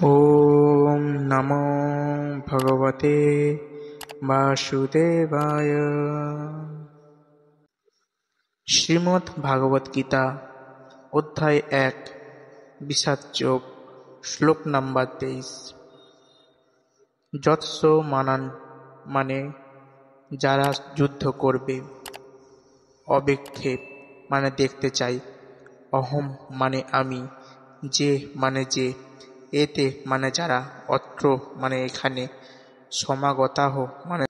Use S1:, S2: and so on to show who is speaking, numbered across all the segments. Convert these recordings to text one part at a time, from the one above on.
S1: ওম নমো ভগবতে বাসুদেবায়। শ্রীমদ্ ভাগবত গীতা অধ্যায় 1 বিষাদ যোগ শ্লোক নাম্বার 23। যৎস মানান মানে যারা যুদ্ধ করবে, অবিক্ষেপ মানে দেখতে চাই, অহম মানে আমি, যে মানে যে, এতে মানে যারা, অত্র মানে এখানে, সমাগতাহ মানে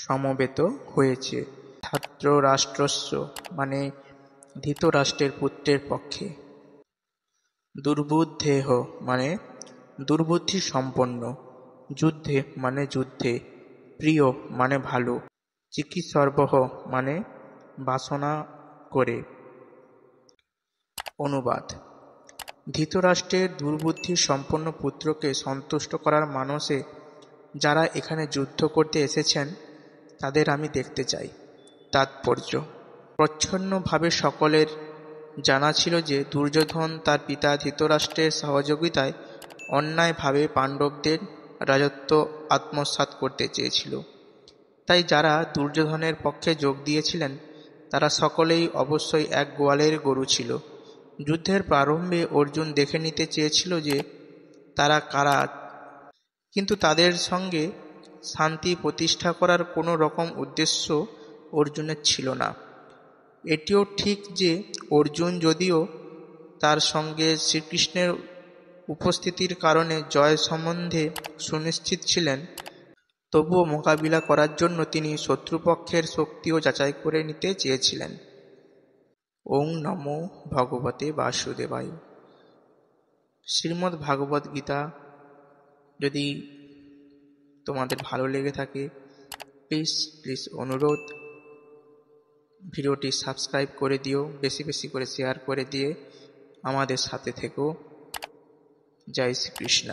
S1: সমবেত হয়েছে, ধার্তরাষ্ট্রস্য মানে ধৃতরাষ্ট্রের পুত্রের পক্ষে, দুর্বুদ্ধেহ মানে দুর্বুদ্ধি সম্পন্ন, যুদ্ধে মানে যুদ্ধে, প্রিয় মানে ভালো, চিকিৎসর্বহ মানে বাসনা করে। অনুবাদ: ধৃতরাষ্ট্রের দুর্বুদ্ধি সম্পন্ন পুত্রকে সন্তুষ্ট করার মানসে যারা এখানে যুদ্ধ করতে এসেছেন তাদের আমি দেখতে চাই। তাৎপর্য: প্রচ্ছন্নভাবে সকলের জানা ছিল যে দুর্যোধন তার পিতা ধৃতরাষ্ট্রের সহযোগিতায় অন্যায়ভাবে পাণ্ডবদের রাজত্ব আত্মসাৎ করতে চেয়েছিল। তাই যারা দুর্যোধনের পক্ষে যোগ দিয়েছিলেন তারা সকলেই অবশ্যই এক গোয়ালের গরু ছিল। যুদ্ধের প্রারম্ভে অর্জুন দেখে নিতে চেয়েছিল যে তারা কারা, কিন্তু তাদের সঙ্গে শান্তি প্রতিষ্ঠা করার কোনো রকম উদ্দেশ্য অর্জুনের ছিল না। এটিও ঠিক যে অর্জুন যদিও তার সঙ্গে শ্রীকৃষ্ণের উপস্থিতির কারণে জয় সম্বন্ধে সুনিশ্চিত ছিলেন, তবুও মোকাবিলা করার জন্য তিনি শত্রুপক্ষের শক্তিও যাচাই করে নিতে চেয়েছিলেন। ওং নমো ভগবতে বাসুদেবায়। শ্রীমদ্ ভাগবত গীতা যদি তোমাদের ভালো লেগে থাকে প্লিজ অনুরোধ, ভিডিওটি সাবস্ক্রাইব করে দিও, বেশি বেশি করে শেয়ার করে দিয়ে আমাদের সাথে থেকো। জয় শ্রীকৃষ্ণ।